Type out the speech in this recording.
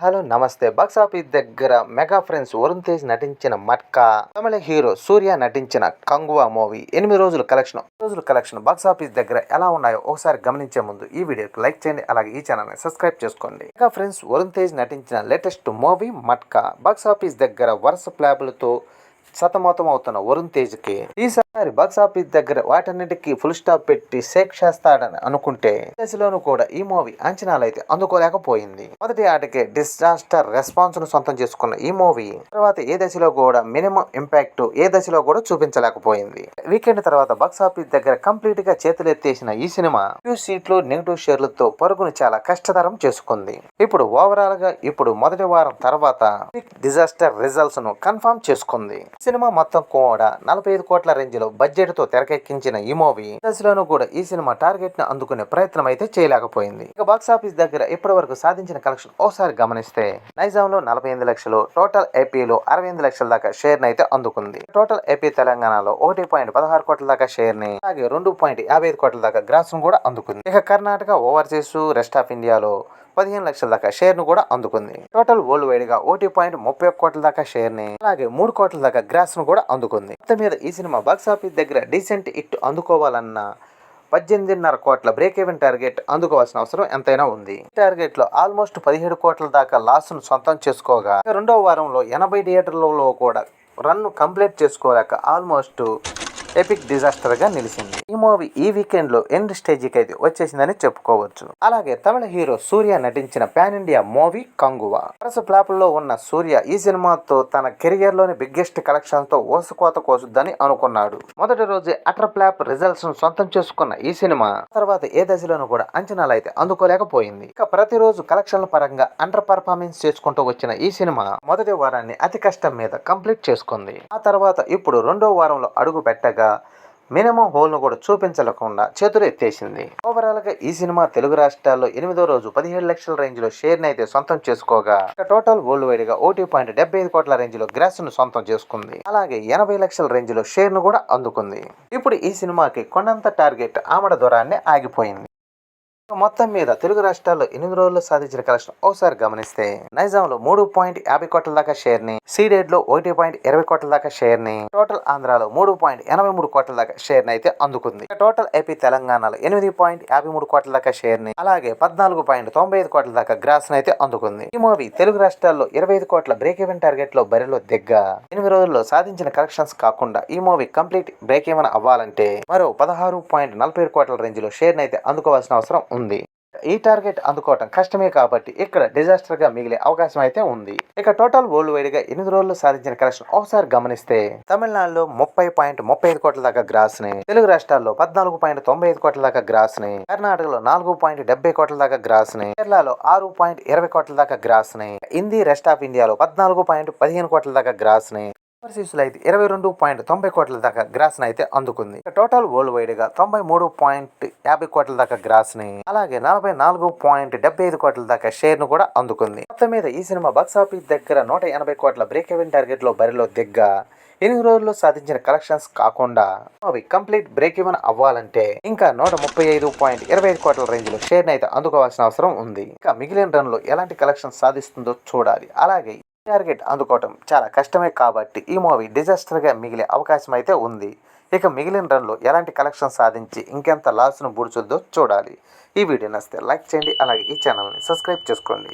Hello నమస్తే. Box office దగ్గర mega friends Varun Tej నటించిన మట్కా, తమిళ హీరో సూర్య నటించిన కంగువా మూవీ 8 రోజుల కలెక్షన్ బాక్సాఫీస్ దగ్గర ఎలా ఉన్నాయో ఒకసారి గమనించే ముందు ఈ వీడియోకి లైక్ చేయండి. అలాగే ఈ ఛానల్ని సబ్స్క్రైబ్ చేసుకోండి. మెగా ఫ్రెండ్స్ వరుణ్ తేజ్ నటించిన లేటెస్ట్ మూవీ మట్కా బాక్సాఫీస్ దగ్గర వరుస ఫ్లాపులతో సతమతం అవుతున్న వరుణ్ తేజ్ కి ఈసారి బాక్సాఫీస్ దగ్గర వాటన్నిటికీ ఫుల్ స్టాప్ పెట్టి షేక్ చేస్తాడని అనుకుంటే దశలోనూ కూడా ఈ మూవీ అంచనాలు అయితే అందుకోలేకపోయింది. మొదటి ఆటకే డిజాస్టర్ రెస్పాన్స్ ను సొంతం చేసుకున్న ఈ మూవీ తర్వాత ఏ దశలో కూడా మినిమం ఇంపాక్ట్ ఏ దశలో కూడా చూపించలేకపోయింది. వీకెండ్ తర్వాత బాక్సాఫీస్ దగ్గర కంప్లీట్ గా చేతులెత్తేసిన ఈ సినిమా ఫ్యూ సీట్లు నెగిటివ్ షేర్లతో పరుగును చాలా కష్టతరం చేసుకుంది. ఇప్పుడు ఓవరాల్ గా మొదటి వారం తర్వాత డిజాస్టర్ రిజల్ట్స్ ను కన్ఫర్మ్ చేసుకుంది. సినిమా మొత్తం కూడా 45 కోట్ల రేంజ్ లో బడ్జెట్ తో తెరకెక్కించిన ఈ మూవీ దశలోనూ కూడా ఈ సినిమా టార్గెట్ ను అందుకునే ప్రయత్నం అయితే చేయలేకపోయింది. ఇక బాక్సాఫీస్ దగ్గర ఇప్పటి వరకు సాధించిన కలెక్షన్ ఒకసారి గమనిస్తే నైజాంలో 48 లక్షలు, టోటల్ ఏపీలో 68 లక్షల దాకా షేర్ అయితే అందుకుంది. టోటల్ ఏపీ తెలంగాణలో 1.16 కోట్ల దాకా షేర్ ని, అలాగే 2.55 కోట్ల దాకా గ్రాస్ ను కూడా అందుకుంది. ఇక కర్ణాటక, ఓవర్సీస్, రెస్ట్ ఆఫ్ ఇండియాలో 15 లక్షల దాకా షేర్ ను కూడా అందుకుంది. టోటల్ వరల్డ్ వైడ్ గా 1.31 కోట్ల దాకా షేర్ ని, అలాగే 3 కోట్ల దాకా గ్రాస్ ను కూడా అందుకుంది. మొత్తం మీద ఈ సినిమా బాక్సాఫీస్ దగ్గర డీసెంట్ హిట్ అందుకోవాలన్న 18.5 కోట్ల బ్రేక్ ఈవెన్ టార్గెట్ అందుకోవాల్సిన అవసరం ఎంతైనా ఉంది. ఈ టార్గెట్ లో ఆల్మోస్ట్ 17 కోట్ల దాకా లాస్ ను సొంతం చేసుకోగా రెండవ వారంలో 80 థియేటర్లలో కూడా రన్ కంప్లీట్ చేసుకోలేక ఆల్మోస్ట్ ఎపిక్ డిజాస్టర్ గా నిలిచింది. ఈ మూవీ ఈ వీకెండ్ లో ఎండ్ స్టేజ్ కి అయితే వచ్చేసిందని చెప్పుకోవచ్చు. అలాగే తమిళ హీరో సూర్య నటించిన పాన్ ఇండియా మూవీ కంగువా వరుస ఫ్లాపుల్లో ఉన్న సూర్య ఈ సినిమాతో తన కెరియర్ లోని బిగ్గెస్ట్ కలెక్షన్ తో ఓసుకోత కోసుద్దని అనుకున్నాడు. మొదటి రోజే అటర్ ఫ్లాప్ రిజల్ట్స్ ను సొంతం చేసుకున్న ఈ సినిమా తర్వాత ఏ దశలోనూ కూడా అంచనాలు అయితే అందుకోలేకపోయింది. ఇక ప్రతిరోజు కలెక్షన్ల పరంగా అండర్ పర్ఫార్మెన్స్ చేసుకుంటూ వచ్చిన ఈ సినిమా మొదటి వారాన్ని అతి కష్టం మీద కంప్లీట్ చేసుకుంది. ఆ తర్వాత ఇప్పుడు రెండో వారంలో అడుగు పెట్టగా మినిమం హోల్ ను కూడా చూపించలేకుండా చేతులు ఎత్తేసింది. ఓవరాల్ గా ఈ సినిమా తెలుగు రాష్ట్రాల్లో 8వ రోజు 17 లక్షల రేంజ్ లో షేర్ ని అయితే సొంతం చేసుకోగా టోటల్ వరల్డ్ వైడ్ గా 1.75 కోట్ల రేంజ్ లో గ్రాస్ ను సొంతం చేసుకుంది. అలాగే 80 లక్షల రేంజ్ లో షేర్ ను కూడా అందుకుంది. ఇప్పుడు ఈ సినిమాకి కొండంత టార్గెట్ ఆమడ దూరాన్ని ఆగిపోయింది. మొత్తం మీద తెలుగు రాష్ట్రాల్లో 8 రోజుల్లో సాధించిన కలెక్షన్ ఒకసారి గమనిస్తే నైజాంలో 3.50 కోట్ల దాకా షేర్ ని, సీడెడ్ లో 1.20 కోట్ల దాకా షేర్ ని, టోటల్ ఆంధ్రాలో 3.83 కోట్ల దాకా షేర్ ని అయితే అందుకుంది. టోటల్ ఏపీ తెలంగాణలో 8.53 కోట్ల దాకా షేర్ ని, అలాగే 14.95 కోట్ల దాకా గ్రాస్ ని అయితే అందుకుంది. ఈ మూవీ తెలుగు రాష్ట్రాల్లో 25 కోట్ల బ్రేక్ ఈవెన్ టార్గెట్ లో బరిలో దిగ్గా 8 రోజుల్లో సాధించిన కలెక్షన్స్ కాకుండా ఈ మూవీ కంప్లీట్ బ్రేక్ ఈవెన్ అవ్వాలంటే మరో 16.47 కోట్ల రేంజ్ లో షేర్ ని అయితే అందుకోవాల్సిన అవసరం ఉంది. ఈ టార్గెట్ అందుకోవటం కష్టమే కాబట్టి ఇక్కడ డిజాస్టర్ గా మిగిలే అవకాశం అయితే ఉంది. ఇక టోటల్ వరల్డ్ వైడ్ గా 8 రోజుల్లో సాధించిన కలెక్షన్ ఒకసారి గమనిస్తే తమిళనాడులో 30.35 కోట్ల దాకా గ్రాస్ ని, తెలుగు రాష్ట్రాల్లో 14.95 కోట్ల దాకా గ్రాస్ ని, కర్ణాటకలో 4.70 కోట్ల దాకా గ్రాస్ ని, కేరళలో 6.20 కోట్ల దాకా గ్రాస్ ని, హిందీ రెస్ట్ ఆఫ్ ఇండియాలో 14.15 కోట్ల దాకా గ్రాస్ ని, ఓవర్సీస్ లో అయితే 22.90 కోట్ల దాకా గ్రాస్ ని అయితే అందుకుంది. టోటల్ వరల్డ్ వైడ్ గా 93.50 కోట్ల దాకా గ్రాస్ ని, అలాగే 44.75 కోట్ల దాకా షేర్ ను కూడా అందుకుంది. మొత్తం మీద ఈ సినిమా బాక్సాఫీస్ దగ్గర 180 కోట్ల బ్రేక్ ఈవెన్ టార్గెట్ లో బరిలో దిగ్గా 8 రోజుల్లో సాధించిన కలెక్షన్స్ కాకుండా అవి కంప్లీట్ బ్రేక్ ఈవెన్ అవ్వాలంటే ఇంకా 135.25 కోట్ల రేంజ్ లో షేర్ ని అయితే అందుకోవాల్సిన అవసరం ఉంది. ఇంకా మిగిలిన రన్ లో ఎలాంటి కలెక్షన్ సాధిస్తుందో చూడాలి. అలాగే టార్గెట్ అందుకోవటం చాలా కష్టమే కాబట్టి ఈ మూవీ డిజాస్టర్ గా మిగిలే అవకాశం అయితే ఉంది. ఇక మిగిలిన రన్ లో ఎలాంటి కలెక్షన్ సాధించి ఇంకెంత లాస్ ను బూడ్చుద్దో చూడాలి. ఈ వీడియో నచ్చితే లైక్ చేయండి. అలాగే ఈ ఛానల్ని సబ్స్క్రైబ్ చేసుకోండి.